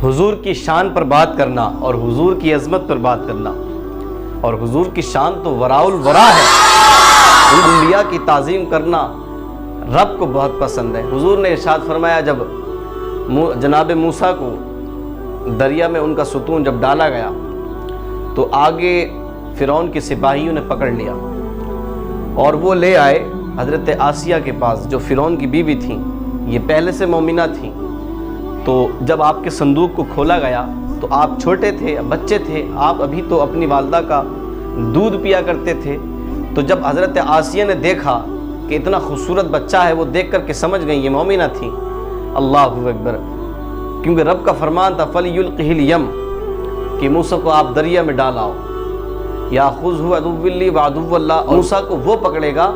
حضور کی شان پر بات کرنا اور حضور کی عظمت پر بات کرنا، اور حضور کی شان تو وراء الورا ہے، انبیاء کی تعظیم کرنا رب کو بہت پسند ہے۔ حضور نے ارشاد فرمایا جب جناب موسیٰ کو دریا میں ان کا ستون جب ڈالا گیا تو آگے فرعون کے سپاہیوں نے پکڑ لیا اور وہ لے آئے حضرت آسیہ کے پاس جو فرعون کی بیوی تھیں، یہ پہلے سے مومنہ تھیں۔ تو جب آپ کے صندوق کو کھولا گیا تو آپ چھوٹے تھے، بچے تھے، آپ ابھی تو اپنی والدہ کا دودھ پیا کرتے تھے۔ تو جب حضرت آسیہ نے دیکھا کہ اتنا خوبصورت بچہ ہے، وہ دیکھ کر کے سمجھ گئیں یہ مومنہ تھیں۔ اللہ اکبر، کیونکہ رب کا فرمان تھا فَلْيُلْقِهِ الْيَمْ کہ موسیٰ کو آپ دریا میں ڈالاؤ، یَأْخُذْهُ عَدُوٌّ لِّي وَعَدُوٌّ اللَّهِ، موسیٰ کو وہ پکڑے گا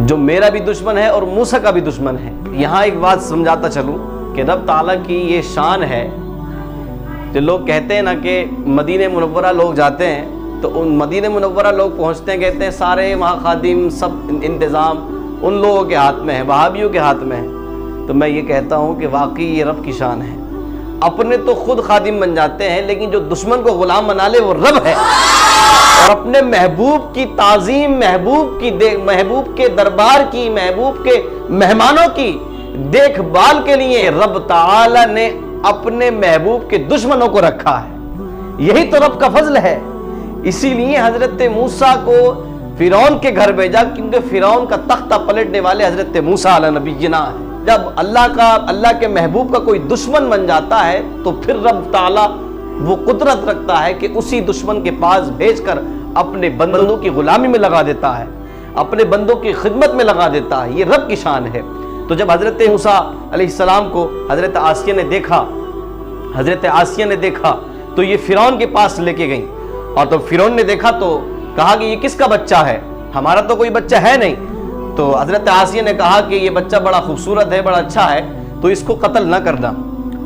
جو میرا بھی دشمن ہے اور موسیٰ کا بھی دشمن ہے۔ یہاں ایک بات سمجھاتا چلوں کہ رب تعالیٰ کی یہ شان ہے، جو لوگ کہتے ہیں نا کہ مدینہ منورہ لوگ جاتے ہیں تو ان مدینہ منورہ لوگ پہنچتے ہیں، کہتے ہیں سارے وہاں خادم سب انتظام ان لوگوں کے ہاتھ میں ہے، وہابیوں کے ہاتھ میں ہے۔ تو میں یہ کہتا ہوں کہ واقعی یہ رب کی شان ہے، اپنے تو خود خادم بن جاتے ہیں لیکن جو دشمن کو غلام بنا لے وہ رب ہے، اور اپنے محبوب کی تعظیم، محبوب کے دربار کی، محبوب کے مہمانوں کی دیکھ بھال کے لیے رب تعالی نے اپنے محبوب کے دشمنوں کو رکھا ہے۔ یہی تو رب کا فضل ہے۔ اسی لیے حضرت موسیٰ کو فرعون کے گھر بھیجا، کیونکہ فرعون کا تختہ پلٹنے والے حضرت موسیٰ علیہ نبینا ہے۔ جب اللہ کے محبوب کا کوئی دشمن بن جاتا ہے تو پھر رب تعالی وہ قدرت رکھتا ہے کہ اسی دشمن کے پاس بھیج کر اپنے بندوں کی غلامی میں لگا دیتا ہے، اپنے بندوں کی خدمت میں لگا دیتا ہے۔ یہ رب کی شان ہے۔ تو جب حضرت موسیٰ علیہ السلام کو حضرت آسیہ نے دیکھا تو یہ فرعون کے پاس لے کے گئیں، اور تو فرعون نے دیکھا تو کہا کہ یہ کس کا بچہ ہے، ہمارا تو کوئی بچہ ہے نہیں۔ تو حضرت آسیہ نے کہا کہ یہ بچہ بڑا خوبصورت ہے، بڑا اچھا ہے، تو اس کو قتل نہ کرنا۔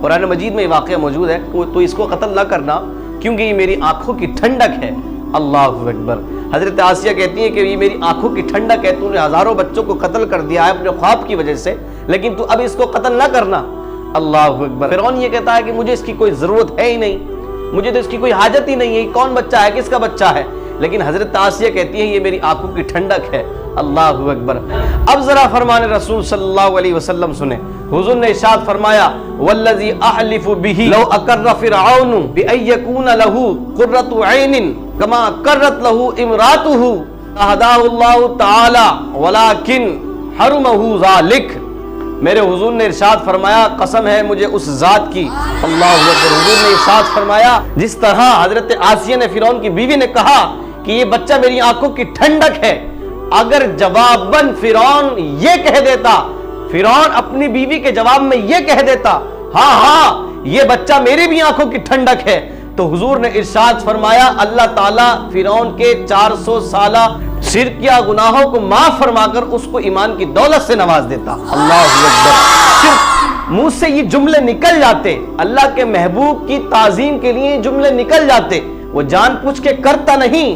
قرآن مجید میں یہ واقعہ موجود ہے، تو اس کو قتل نہ کرنا کیونکہ یہ میری آنکھوں کی ٹھنڈک ہے۔ اللہ اکبر۔ حضرت آسیہ کہتی ہیں کہ یہ میری آنکھوں کی ٹھنڈک ہے، تو نے ہزاروں بچوں کو قتل کر دیا ہے اپنے خواب کی وجہ سے، لیکن تو اب اس کو قتل نہ کرنا۔ اللہ اکبر۔ فرعون یہ کہتا ہے کہ مجھے اس کی کوئی ضرورت ہے ہی نہیں، مجھے تو اس کی کوئی حاجت ہی نہیں ہے، کون بچہ ہے، کس کا بچہ ہے، لیکن حضرت آسیہ کہتی ہے یہ میری آنکھوں کی ٹھنڈک ہے۔ اللہ اکبر۔ اب ذرا فرمان رسول صلی اللہ علیہ وسلم سنیں۔ حضور نے ارشاد فرمایا والذی احلف به لو اقر فرعون بان یکون له قرۃ عین کما قرت له امراته اهداه اللہ تعالی ولکن حرمه ذلک۔ میرے حضور نے ارشاد فرمایا قسم ہے مجھے اس ذات کی، اللہ اکبر، حضور نے ارشاد فرمایا جس طرح حضرت آسیہ نے فرعون کی بیوی نے کہا کہ یہ بچہ میری آنکھوں کی ٹھنڈک ہے، اگر جواباً فرعون یہ کہہ دیتا، فرعون اپنی بیوی کے جواب میں یہ کہہ دیتا ہاں یہ بچہ میری بھی آنکھوں کی ٹھنڈک ہے، تو حضور نے ارشاد فرمایا اللہ تعالیٰ فرعون کے 400 سالہ شرک یا گناہوں کو معاف فرما کر اس کو ایمان کی دولت سے نواز دیتا۔ اللہ اکبر۔ صرف منہ سے یہ جملے نکل جاتے، اللہ کے محبوب کی تعظیم کے لیے جملے نکل جاتے، وہ جان پوچھ کے کرتا نہیں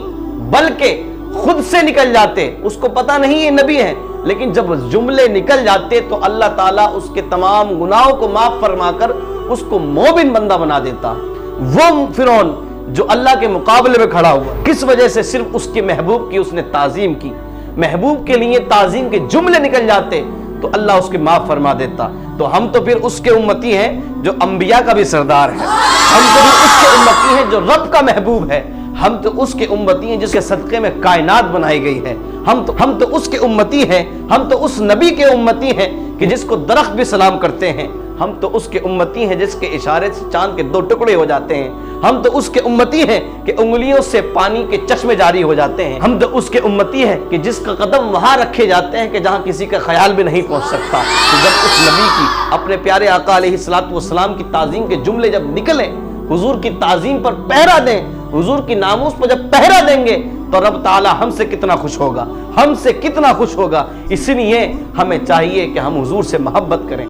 بلکہ خود سے نکل جاتے، اس کو پتا نہیں یہ نبی ہے، لیکن جب جملے نکل جاتے تو اللہ تعالیٰ اس کے تمام گناہوں کو معاف فرما کر اس کو مومن بندہ بنا دیتا۔ وہ فرعون جو اللہ کے مقابلے میں کھڑا ہوا کس وجہ سے؟ صرف اس کے محبوب کی اس نے تعظیم کی، محبوب کے لیے تعظیم کے جملے نکل جاتے تو اللہ اس کے معاف فرما دیتا۔ تو ہم تو پھر اس کے امتی ہیں جو انبیاء کا بھی سردار ہے، ہم تو بھی اس کے امتی ہیں جو رب کا محبوب ہے، ہم تو اس کے امتی ہیں جس کے صدقے میں کائنات بنائی گئی ہے، ہم تو اس کے امتی ہیں، ہم تو اس نبی کے امتی ہیں کہ جس کو درخت بھی سلام کرتے ہیں، ہم تو اس کے امتی ہیں جس کے اشارے سے چاند کے 2 ٹکڑے ہو جاتے ہیں، ہم تو اس کے امتی ہیں کہ انگلیوں سے پانی کے چشمے جاری ہو جاتے ہیں، ہم تو اس کے امتی ہیں کہ جس کا قدم وہاں رکھے جاتے ہیں کہ جہاں کسی کا خیال بھی نہیں پہنچ سکتا۔ تو جب اس نبی کی، اپنے پیارے آقا علیہ السلام کی تعظیم کے جملے جب نکلیں، حضور کی تعظیم پر پہرا دیں، حضور کی ناموس پر جب پہرا دیں گے تو رب تعالی ہم سے کتنا خوش ہوگا، ہم سے کتنا خوش ہوگا۔ اس لیے ہمیں چاہیے کہ ہم حضور سے محبت کریں۔